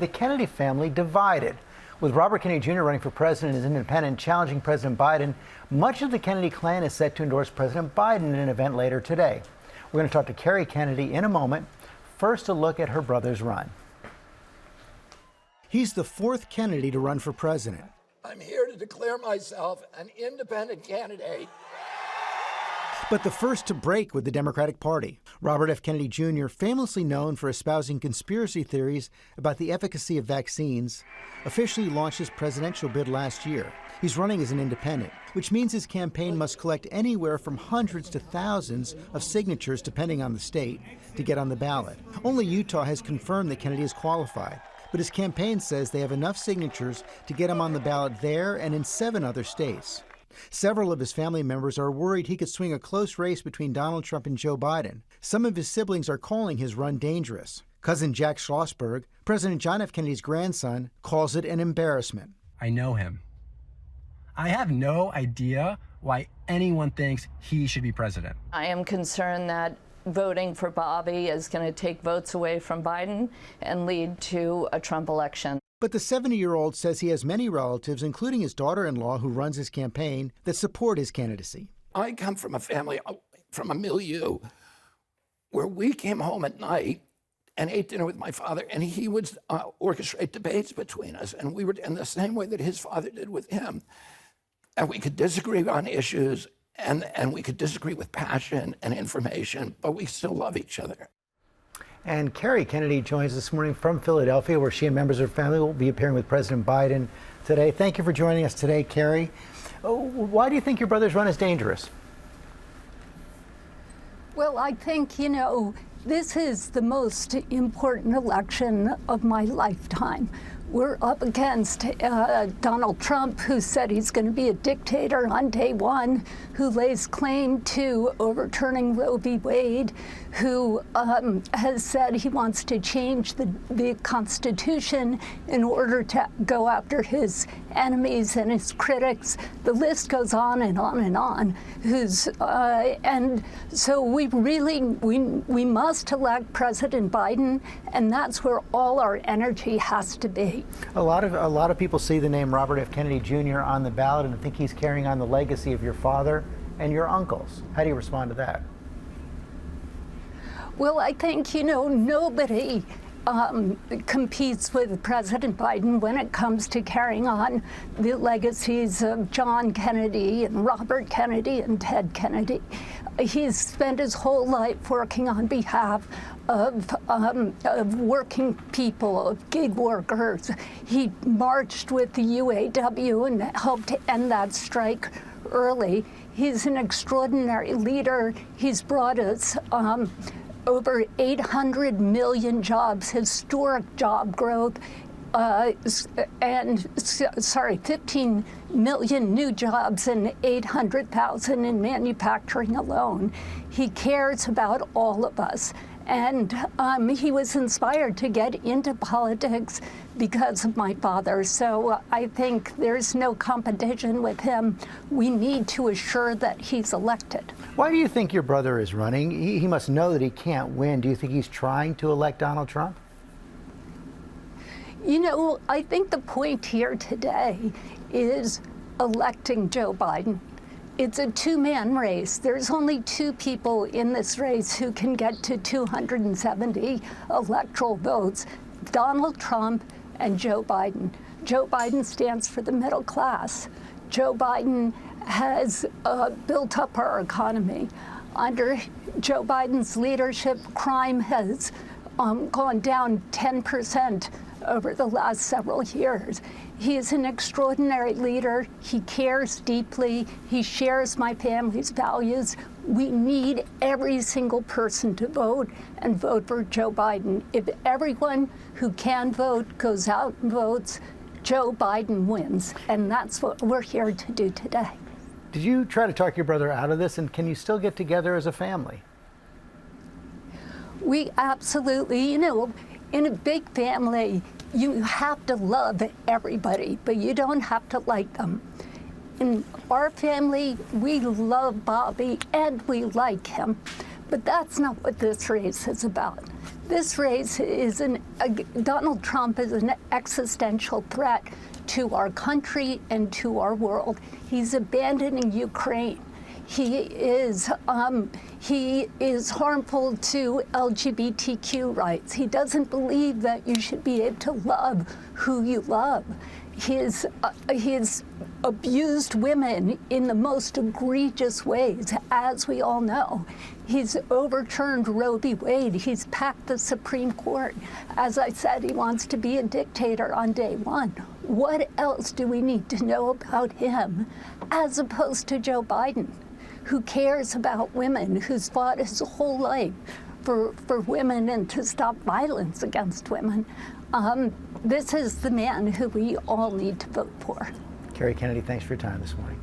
The Kennedy family divided. With Robert Kennedy Jr. running for president as independent, challenging President Biden, much of the Kennedy clan is set to endorse President Biden in an event later today. We're going to talk to Kerry Kennedy in a moment. First, a look at her brother's run. He's the fourth Kennedy to run for president. I'm here to declare myself an independent candidate. But the first to break with the Democratic Party. Robert F. Kennedy Jr., famously known for espousing conspiracy theories about the efficacy of vaccines, officially launched his presidential bid last year. He's running as an independent, which means his campaign must collect anywhere from hundreds to thousands of signatures, depending on the state, to get on the ballot. Only Utah has confirmed that Kennedy is qualified, but his campaign says they have enough signatures to get him on the ballot there and in 7 other states. Several of his family members are worried he could swing a close race between Donald Trump and Joe Biden. Some of his siblings are calling his run dangerous. Cousin Jack Schlossberg, President John F. Kennedy's grandson, calls it an embarrassment. I know him. I have no idea why anyone thinks he should be president. I am concerned that voting for Bobby is going to take votes away from Biden and lead to a Trump election. But the 70-year-old says he has many relatives, including his daughter-in-law, who runs his campaign, that support his candidacy. I come from a family, from a milieu, where we came home at night and ate dinner with my father, and he would orchestrate debates between us, and we were in the same way that his father did with him. And we could disagree on issues, and we could disagree with passion and information, but we still love each other. And Kerry Kennedy joins us this morning from Philadelphia, where she and members of her family will be appearing with President Biden today. Thank you for joining us today, Kerry. Why do you think your brother's run is dangerous? Well, I think, this is the most important election of my lifetime. We're up against Donald Trump, who said he's going to be a dictator on day one, who lays claim to overturning Roe v. Wade, who has said he wants to change the Constitution in order to go after his enemies and his critics. The list goes on and on and on. And so we must elect President Biden, and that's where all our energy has to be. A lot of people see the name Robert F. Kennedy Jr. on the ballot and think he's carrying on the legacy of your father and your uncles. How do you respond to that? Well, I think, nobody competes with President Biden when it comes to carrying on the legacies of John Kennedy and Robert Kennedy and Ted Kennedy. He's spent his whole life working on behalf of working people, of gig workers. He marched with the UAW and helped to end that strike early. He's an extraordinary leader. He's brought us over 800 million jobs, historic job growth, 15 million new jobs and 800,000 in manufacturing alone. He cares about all of us. And he was inspired to get into politics because of my father. So I think there's no competition with him. We need to assure that he's elected. Why do you think your brother is running? He must know that he can't win. Do you think he's trying to elect Donald Trump? I think the point here today is electing Joe Biden. It's a two-man race. There's only 2 people in this race who can get to 270 electoral votes, Donald Trump and Joe Biden. Joe Biden stands for the middle class. Joe Biden has built up our economy. Under Joe Biden's leadership, crime has gone down 10% over the last several years. He is an extraordinary leader. He cares deeply. He shares my family's values. We need every single person to vote and vote for Joe Biden. If everyone who can vote goes out and votes, Joe Biden wins. And that's what we're here to do today. Did you try to talk your brother out of this, and can you still get together as a family? We absolutely, in a big family, you have to love everybody, but you don't have to like them. In our family, we love Bobby and we like him, but that's not what this race is about. This race is Donald Trump is an existential threat to our country and to our world. He's abandoning Ukraine. He is harmful to LGBTQ rights. He doesn't believe that you should be able to love who you love. He's abused women in the most egregious ways, as we all know. He's overturned Roe v. Wade. He's packed the Supreme Court. As I said, he wants to be a dictator on day one. What else do we need to know about him as opposed to Joe Biden, who cares about women, who's fought his whole life for women and to stop violence against women? This is the man who we all need to vote for. Kerry Kennedy, thanks for your time this morning.